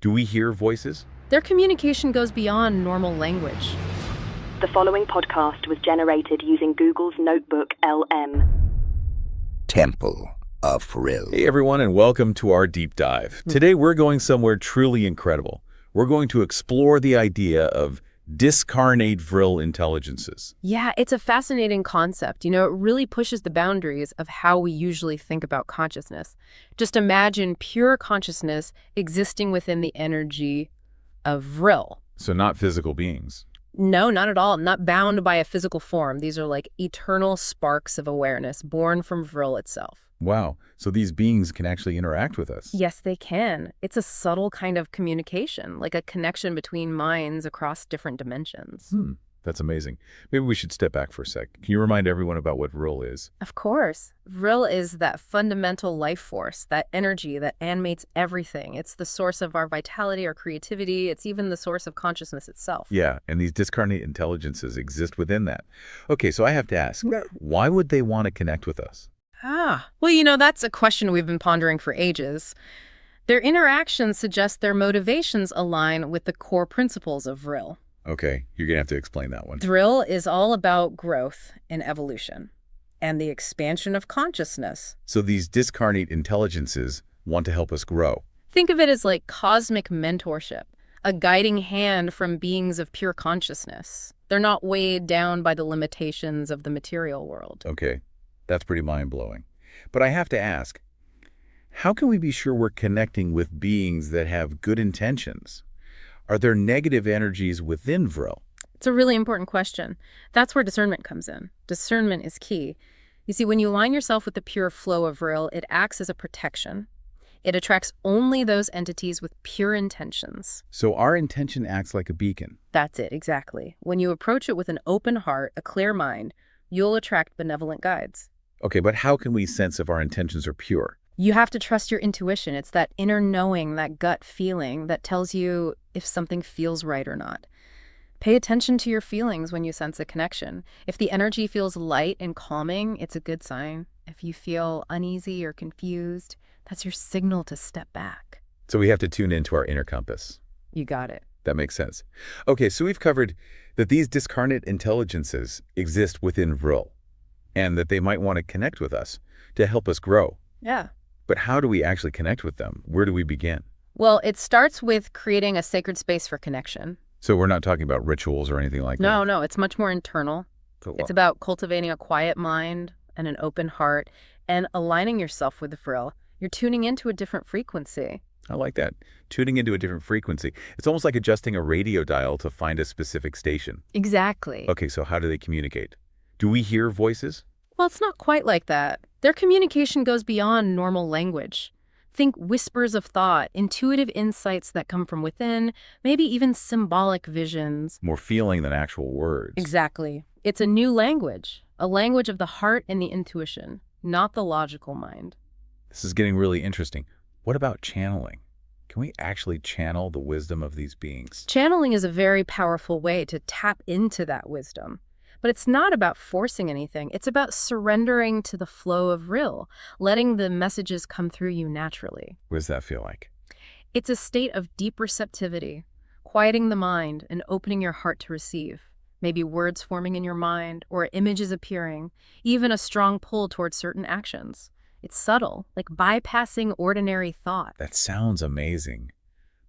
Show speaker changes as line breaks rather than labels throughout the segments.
Do we hear voices?
Their communication goes beyond normal language.
The following podcast was generated using Google's Notebook LM.
Temple of Vril.
Hey everyone, and welcome to our deep dive. Today we're going somewhere truly incredible. We're going to explore the idea of discarnate Vril intelligences.
Yeah, it's a fascinating concept. It really pushes the boundaries of how we usually think about consciousness. Just imagine pure consciousness existing within the energy of Vril.
So not physical beings.
No, not at all. Not bound by a physical form. These are like eternal sparks of awareness born from Vril itself.
Wow, so these beings can actually interact with us.
Yes, they can. It's a subtle kind of communication, like a connection between minds across different dimensions.
That's amazing. Maybe we should step back for a sec. Can you remind everyone about what Vril is?
Of course. Vril is that fundamental life force, that energy that animates everything. It's the source of our vitality, our creativity. It's even the source of consciousness itself.
Yeah, and these discarnate intelligences exist within that. Okay, so I have to ask, why would they want to connect with us?
Well, that's a question we've been pondering for ages. Their interactions suggest their motivations align with the core principles of Vril.
Okay, you're going to have to explain that one.
Vril is all about growth and evolution and the expansion of consciousness.
So these discarnate intelligences want to help us grow.
Think of it as like cosmic mentorship, a guiding hand from beings of pure consciousness. They're not weighed down by the limitations of the material world.
Okay, that's pretty mind-blowing. But I have to ask, how can we be sure we're connecting with beings that have good intentions? Are there negative energies within Vril?
It's a really important question. That's where discernment comes in. Discernment is key. You see, when you align yourself with the pure flow of Vril, it acts as a protection. It attracts only those entities with pure intentions.
So our intention acts like a beacon.
That's it, exactly. When you approach it with an open heart, a clear mind, you'll attract benevolent guides.
Okay, but how can we sense if our intentions are pure?
You have to trust your intuition. It's that inner knowing, that gut feeling that tells you if something feels right or not. Pay attention to your feelings when you sense a connection. If the energy feels light and calming, it's a good sign. If you feel uneasy or confused, that's your signal to step back.
So we have to tune into our inner compass.
You got it.
That makes sense. Okay, so we've covered that these discarnate intelligences exist within Vril, and that they might want to connect with us to help us grow.
Yeah.
But how do we actually connect with them? Where do we begin?
Well, it starts with creating a sacred space for connection.
So we're not talking about rituals or anything like that?
No, it's much more internal. It's about cultivating a quiet mind and an open heart and aligning yourself with the Vril. You're tuning into a different frequency.
I like that. Tuning into a different frequency. It's almost like adjusting a radio dial to find a specific station.
Exactly.
Okay, so how do they communicate? Do we hear voices?
Well, it's not quite like that. Their communication goes beyond normal language. Think whispers of thought, intuitive insights that come from within, maybe even symbolic visions.
More feeling than actual words.
Exactly. It's a new language, a language of the heart and the intuition, not the logical mind.
This is getting really interesting. What about channeling? Can we actually channel the wisdom of these beings?
Channeling is a very powerful way to tap into that wisdom. But it's not about forcing anything. It's about surrendering to the flow of Vril, letting the messages come through you naturally.
What does that feel like?
It's a state of deep receptivity, quieting the mind and opening your heart to receive. Maybe words forming in your mind or images appearing, even a strong pull towards certain actions. It's subtle, like bypassing ordinary thought.
That sounds amazing.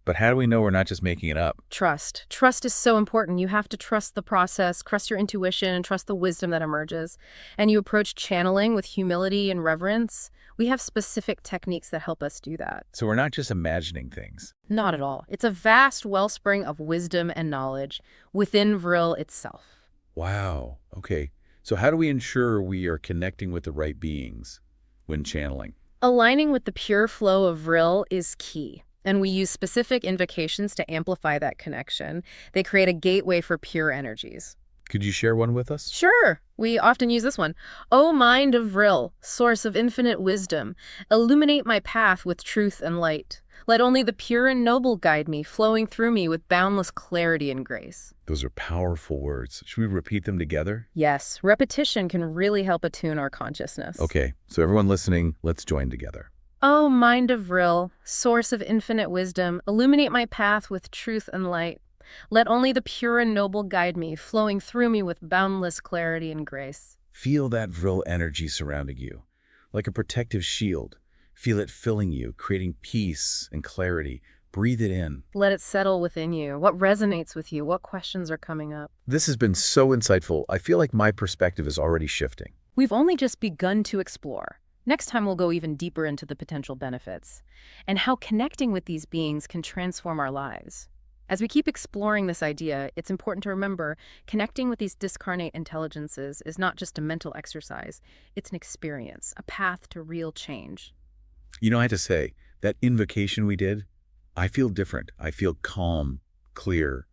But how do we know we're not just making it up?
Trust. Trust is so important. You have to trust the process, trust your intuition, and trust the wisdom that emerges. And you approach channeling with humility and reverence. We have specific techniques that help us do that.
So we're not just imagining things.
Not at all. It's a vast wellspring of wisdom and knowledge within Vril itself.
Wow. Okay. So how do we ensure we are connecting with the right beings when channeling?
Aligning with the pure flow of Vril is key. And we use specific invocations to amplify that connection. They create a gateway for pure energies.
Could you share one with us?
Sure. We often use this one. O mind of Vril, source of infinite wisdom, illuminate my path with truth and light. Let only the pure and noble guide me, flowing through me with boundless clarity and grace.
Those are powerful words. Should we repeat them together?
Yes, repetition can really help attune our consciousness.
Okay, so everyone listening, let's join together.
O mind of Vril, source of infinite wisdom, illuminate my path with truth and light. Let only the pure and noble guide me, flowing through me with boundless clarity and grace.
Feel that Vril energy surrounding you, like a protective shield. Feel it filling you, creating peace and clarity. Breathe it in.
Let it settle within you. What resonates with you? What questions are coming up?
This has been so insightful. I feel like my perspective is already shifting.
We've only just begun to explore. Next time we'll go even deeper into the potential benefits and how connecting with these beings can transform our lives. As we keep exploring this idea, it's important to remember connecting with these discarnate intelligences is not just a mental exercise. It's an experience, a path to real change.
You know, I had to say, that invocation we did, I feel different. I feel calm, clear,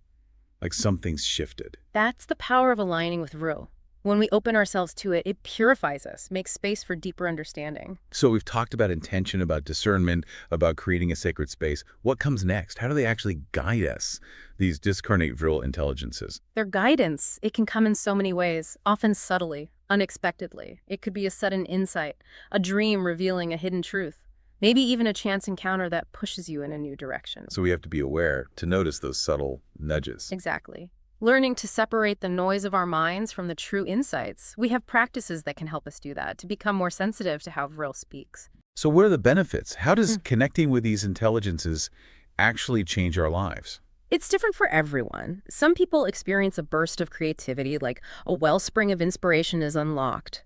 like something's shifted.
That's the power of aligning with Vril. When we open ourselves to it, it purifies us, makes space for deeper understanding.
So we've talked about intention, about discernment, about creating a sacred space. What comes next? How do they actually guide us, these discarnate Vril intelligences?
Their guidance, it can come in so many ways, often subtly, unexpectedly. It could be a sudden insight, a dream revealing a hidden truth, maybe even a chance encounter that pushes you in a new direction.
So we have to be aware to notice those subtle nudges.
Exactly. Learning to separate the noise of our minds from the true insights. We have practices that can help us do that, to become more sensitive to how Vril speaks.
So what are the benefits? How does connecting with these intelligences actually change our lives?
It's different for everyone. Some people experience a burst of creativity, like a wellspring of inspiration is unlocked.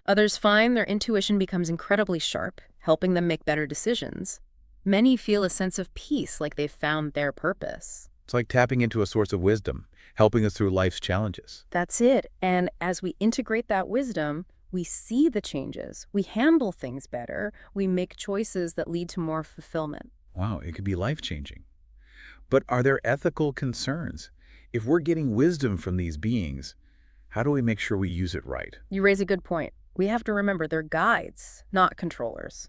Others find their intuition becomes incredibly sharp, helping them make better decisions. Many feel a sense of peace, like they've found their purpose.
It's like tapping into a source of wisdom, helping us through life's challenges.
That's it. And as we integrate that wisdom, we see the changes. We handle things better. We make choices that lead to more fulfillment.
Wow, it could be life-changing. But are there ethical concerns? If we're getting wisdom from these beings, how do we make sure we use it right?
You raise a good point. We have to remember they're guides, not controllers.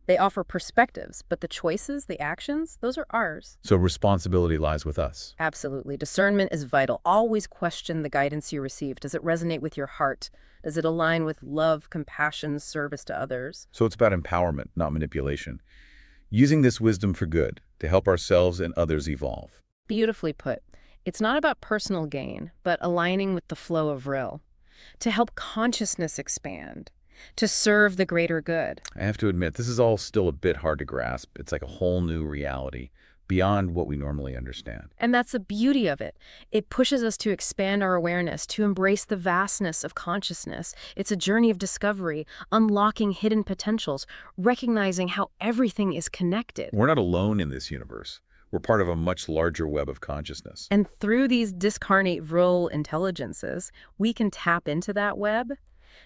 They offer perspectives, but the choices, the actions, those are ours.
So responsibility lies with us.
Absolutely. Discernment is vital. Always question the guidance you receive. Does it resonate with your heart? Does it align with love, compassion, service to others?
So it's about empowerment, not manipulation. Using this wisdom for good, to help ourselves and others evolve.
Beautifully put. It's not about personal gain, but aligning with the flow of Vril. To help consciousness expand. To serve the greater good.
I have to admit, this is all still a bit hard to grasp. It's like a whole new reality, beyond what we normally understand.
And that's the beauty of it. It pushes us to expand our awareness, to embrace the vastness of consciousness. It's a journey of discovery, unlocking hidden potentials, recognizing how everything is connected.
We're not alone in this universe. We're part of a much larger web of consciousness.
And through these discarnate Vril intelligences, we can tap into that web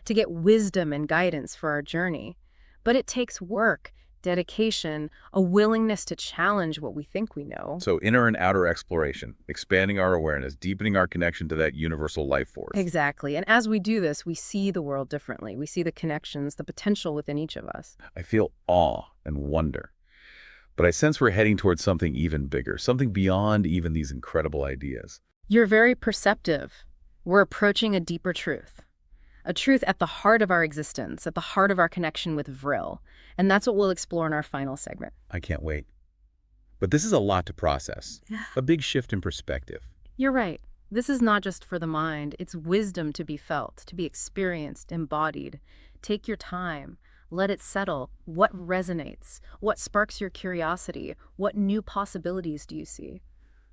to get wisdom and guidance for our journey. But it takes work, dedication, a willingness to challenge what we think we know.
So inner and outer exploration, expanding our awareness, deepening our connection to that universal life force.
Exactly. And as we do this, we see the world differently. We see the connections, the potential within each of us.
I feel awe and wonder. But I sense we're heading towards something even bigger, something beyond even these incredible ideas.
You're very perceptive. We're approaching a deeper truth. A truth at the heart of our existence, at the heart of our connection with Vril. And that's what we'll explore in our final segment.
I can't wait. But this is a lot to process. A big shift in perspective.
You're right. This is not just for the mind. It's wisdom to be felt, to be experienced, embodied. Take your time. Let it settle. What resonates? What sparks your curiosity? What new possibilities do you see?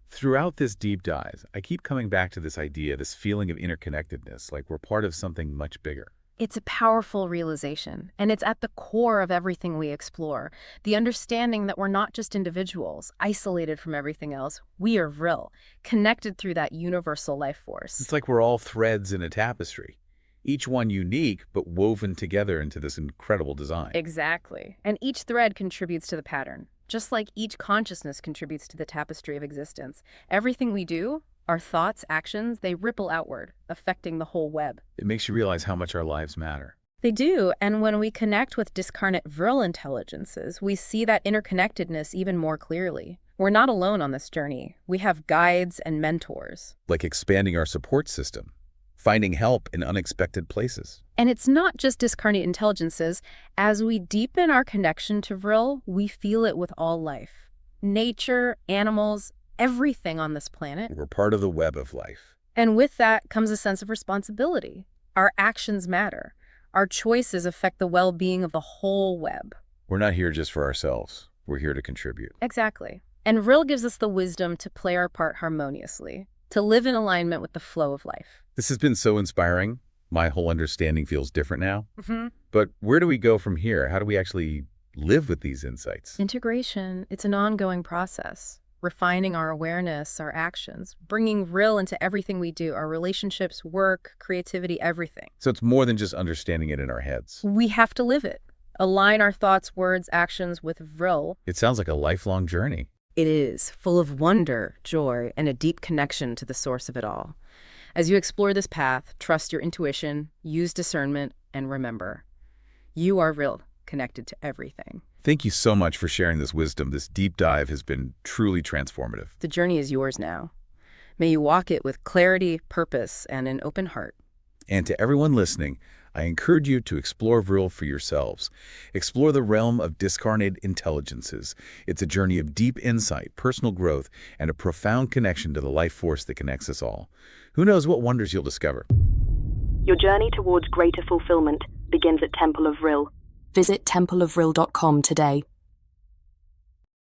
Throughout this deep dive, I keep coming back to this idea, this feeling of interconnectedness, like we're part of something much bigger.
It's a powerful realization, and it's at the core of everything we explore. The understanding that we're not just individuals, isolated from everything else. We are Vril, connected through that universal life force.
It's like we're all threads in a tapestry, each one unique but woven together into this incredible design.
Exactly. And each thread contributes to the pattern. Just like each consciousness contributes to the tapestry of existence. Everything we do, our thoughts, actions, they ripple outward, affecting the whole web.
It makes you realize how much our lives matter.
They do, and when we connect with discarnate Vril intelligences, we see that interconnectedness even more clearly. We're not alone on this journey. We have guides and mentors.
Like expanding our support system, finding help in unexpected places.
And it's not just discarnate intelligences. As we deepen our connection to Vril, we feel it with all life. Nature, animals, everything on this planet.
We're part of the web of life.
And with that comes a sense of responsibility. Our actions matter. Our choices affect the well-being of the whole web.
We're not here just for ourselves. We're here to contribute.
Exactly. And Vril gives us the wisdom to play our part harmoniously, to live in alignment with the flow of life.
This has been so inspiring. My whole understanding feels different now. But where do we go from here? How do we actually live with these insights?
Integration, it's an ongoing process. Refining our awareness, our actions, bringing Vril into everything we do, our relationships, work, creativity, everything.
So it's more than just understanding it in our heads.
We have to live it. Align our thoughts, words, actions with Vril.
It sounds like a lifelong journey.
It is, full of wonder, joy, and a deep connection to the source of it all. As you explore this path, trust your intuition, use discernment, and remember, you are Vril, connected to everything.
Thank you so much for sharing this wisdom. This deep dive has been truly transformative.
The journey is yours now. May you walk it with clarity, purpose, and an open heart.
And to everyone listening, I encourage you to explore Vril for yourselves. Explore the realm of discarnate intelligences. It's a journey of deep insight, personal growth, and a profound connection to the life force that connects us all. Who knows what wonders you'll discover?
Your journey towards greater fulfillment begins at Temple of Vril. Visit templeofvril.com today.